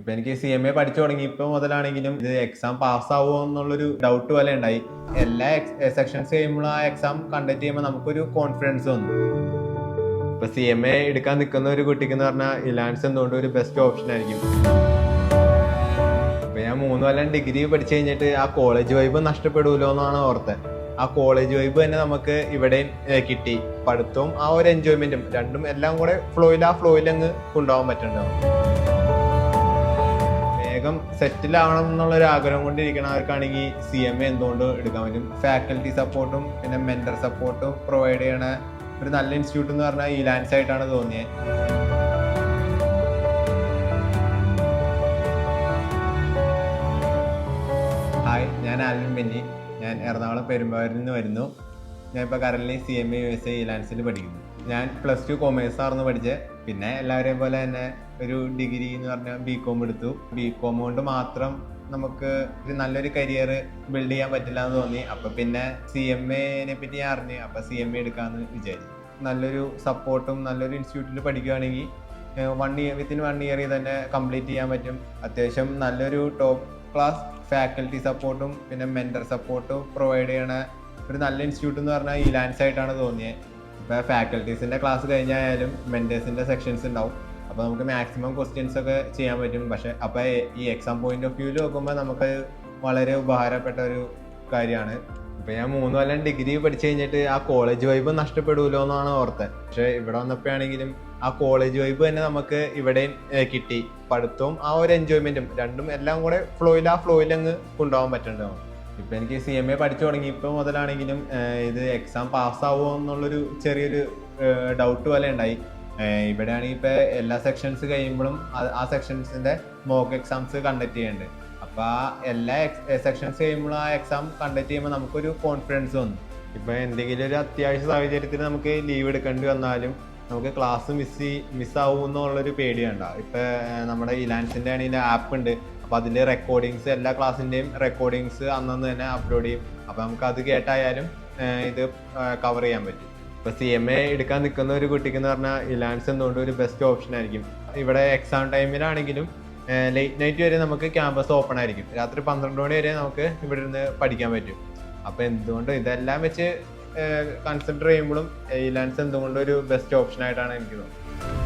ഇപ്പൊ എനിക്ക് CMA പഠിച്ചു തുടങ്ങി ഇപ്പൊ മുതലാണെങ്കിലും ഇത് എക്സാം പാസ്സാവുമോ എന്നുള്ളൊരു ഡൗട്ട് പോലെ ഉണ്ടായി. എല്ലാ സെക്ഷൻസ് കഴിയുമ്പോൾ ആ എക്സാം കണ്ടക്ട് ചെയ്യുമ്പോൾ നമുക്കൊരു കോൺഫിഡൻസ് വന്നു. ഇപ്പൊ CMA എടുക്കാൻ നിൽക്കുന്ന ഒരു കുട്ടിക്ക് എന്ന് പറഞ്ഞാൽ ഇലാൻസ് എന്തുകൊണ്ട് ഒരു ബെസ്റ്റ് ഓപ്ഷൻ ആയിരിക്കും. ഇപ്പൊ ഞാൻ 3 കൊല്ലം ഡിഗ്രി പഠിച്ചു കഴിഞ്ഞിട്ട് ആ കോളേജ് വൈബ് നഷ്ടപ്പെടൂലോ എന്നാണ് ഓർത്തത്. ആ കോളേജ് വൈബ് തന്നെ നമുക്ക് ഇവിടെയും കിട്ടി. പഠിത്തവും ആ ഒരു എൻജോയ്മെന്റും രണ്ടും എല്ലാം കൂടെ ഫ്ലോയിൽ അങ്ങ് കൊണ്ടുപോകാൻ പറ്റുന്നുണ്ടാവും. വേഗം സെറ്റിൽ ആവണം എന്നുള്ളൊരു ആഗ്രഹം കൊണ്ടിരിക്കണവർക്കാണെങ്കിൽ CMA എന്തുകൊണ്ട് എടുക്കാൻ പറ്റും. ഫാക്കൽറ്റി സപ്പോർട്ടും പിന്നെ മെന്റർ സപ്പോർട്ടും പ്രൊവൈഡ് ചെയ്യണ ഒരു നല്ല ഇൻസ്റ്റിറ്റ്യൂട്ട് എന്ന് പറഞ്ഞാൽ ഇലാൻസ് ആയിട്ടാണ് തോന്നിയത്. ഹായ്, ഞാൻ ആൽവിൻ ബെന്നി. ഞാൻ എറണാകുളം പെരുമ്പാവൂരിൽ നിന്ന് വരുന്നു. ഞാൻ ഇപ്പോൾ കറന്റ് CMA USA ഇലാൻസിൽ പഠിക്കുന്നു. ഞാൻ +2 കൊമേഴ്സ് ആയിരുന്നു പഠിച്ചത്. പിന്നെ എല്ലാവരെയും പോലെ തന്നെ ഒരു ഡിഗ്രി എന്ന് പറഞ്ഞാൽ BCom എടുത്തു. BCom കൊണ്ട് മാത്രം നമുക്ക് ഒരു നല്ലൊരു കരിയർ ബിൽഡ് ചെയ്യാൻ പറ്റില്ല എന്ന് തോന്നി. അപ്പം പിന്നെ CMAനെ പറ്റി ഞാൻ അറിഞ്ഞു. അപ്പം CMA എടുക്കാമെന്ന് വിചാരിച്ചു. നല്ലൊരു സപ്പോർട്ടും നല്ലൊരു ഇൻസ്റ്റിറ്റ്യൂട്ടിൽ പഠിക്കുകയാണെങ്കിൽ വിത്തിൻ 1 ഇയറിൽ തന്നെ കംപ്ലീറ്റ് ചെയ്യാൻ പറ്റും. അത്യാവശ്യം നല്ലൊരു ടോപ്പ് ക്ലാസ് ഫാക്കൽറ്റി സപ്പോർട്ടും പിന്നെ മെന്റർ സപ്പോർട്ടും പ്രൊവൈഡ് ചെയ്യണ ഒരു നല്ല ഇൻസ്റ്റിറ്റ്യൂട്ട് എന്ന് പറഞ്ഞാൽ ഇലാൻസ് ആയിട്ടാണ് തോന്നിയത്. ഇപ്പോൾ ഫാക്കൽറ്റീസിൻ്റെ ക്ലാസ് കഴിഞ്ഞായാലും മെന്റേഴ്സിൻ്റെ സെക്ഷൻസ് ഉണ്ടാവും. അപ്പോൾ നമുക്ക് മാക്സിമം ക്വസ്റ്റ്യൻസ് ഒക്കെ ചെയ്യാൻ പറ്റും. പക്ഷേ അപ്പോൾ ഈ എക്സാം പോയിന്റ് ഓഫ് വ്യൂവിൽ നോക്കുമ്പോൾ നമുക്ക് വളരെ ഉപകാരപ്പെട്ട ഒരു കാര്യമാണ്. ഇപ്പോൾ ഞാൻ 3 കൊല്ലം ഡിഗ്രി പഠിച്ചു കഴിഞ്ഞിട്ട് ആ കോളേജ് വൈബ് നഷ്ടപ്പെടൂലോ എന്നാണ് ഓർത്തത്. പക്ഷേ ഇവിടെ വന്നപ്പോഴാണെങ്കിലും ആ കോളേജ് വൈബ് തന്നെ നമുക്ക് ഇവിടെയും കിട്ടി. പഠിത്തവും ആ ഒരു എൻജോയ്മെന്റും രണ്ടും എല്ലാം കൂടെ ഫ്ലോയിൽ അങ്ങ് കൊണ്ടുപോകാൻ പറ്റുന്നുണ്ടാവും. ഇപ്പൊ എനിക്ക് CMA പഠിച്ചു തുടങ്ങി ഇപ്പൊ മുതലാണെങ്കിലും ഇത് എക്സാം പാസ്സാവുമോ എന്നുള്ളൊരു ചെറിയൊരു ഡൗട്ട് പോലെ ഉണ്ടായി. ഇവിടെയാണെങ്കിൽ ഇപ്പൊ എല്ലാ സെക്ഷൻസ് കഴിയുമ്പോഴും ആ സെക്ഷൻസിന്റെ മോക്ക് എക്സാംസ് കണ്ടക്ട് ചെയ്യുന്നുണ്ട്. അപ്പൊ ആ എല്ലാ സെക്ഷൻസ് കഴിയുമ്പോഴും ആ എക്സാം കണ്ടക്ട് ചെയ്യുമ്പോൾ നമുക്കൊരു കോൺഫിഡൻസ് വന്നു. ഇപ്പൊ എന്തെങ്കിലും ഒരു അത്യാവശ്യ സാഹചര്യത്തിൽ നമുക്ക് ലീവ് എടുക്കേണ്ടി വന്നാലും നമുക്ക് ക്ലാസ് മിസ്സാവും എന്നുള്ളൊരു പേടിയുണ്ട. ഇപ്പൊ നമ്മുടെ ഇലാൻസിന്റെ ആണെങ്കിൽ ആപ്പ് ഉണ്ട്. അപ്പൊ അതിൽ റെക്കോർഡിങ്സ് എല്ലാ ക്ലാസ്സിന്റെയും റെക്കോർഡിങ്സ് അന്നന്ന് തന്നെ അപ്ലോഡ് ചെയ്യും. അപ്പൊ നമുക്ക് അത് കേട്ടായാലും ഇത് കവർ ചെയ്യാൻ പറ്റും. ഇപ്പൊ CMA എടുക്കാൻ നിൽക്കുന്ന ഒരു കുട്ടിക്ക് എന്ന് പറഞ്ഞാൽ ഇലാൻസ് എന്തുകൊണ്ട് ഒരു ബെസ്റ്റ് ഓപ്ഷൻ ആയിരിക്കും. ഇവിടെ എക്സാം ടൈമിലാണെങ്കിലും ലേറ്റ് നൈറ്റ് വരെ നമുക്ക് ക്യാമ്പസ് ഓപ്പൺ ആയിരിക്കും. രാത്രി 12 മണി വരെ നമുക്ക് ഇവിടെ ഇരുന്ന് പഠിക്കാൻ പറ്റും. അപ്പൊ എന്തുകൊണ്ട് ഇതെല്ലാം വെച്ച് കൺസിഡർ ചെയ്യുമ്പോഴും ഇലാൻസ് എന്തുകൊണ്ട് ഒരു ബെസ്റ്റ് ഓപ്ഷൻ ആയിട്ടാണ് എനിക്ക് തോന്നുന്നത്.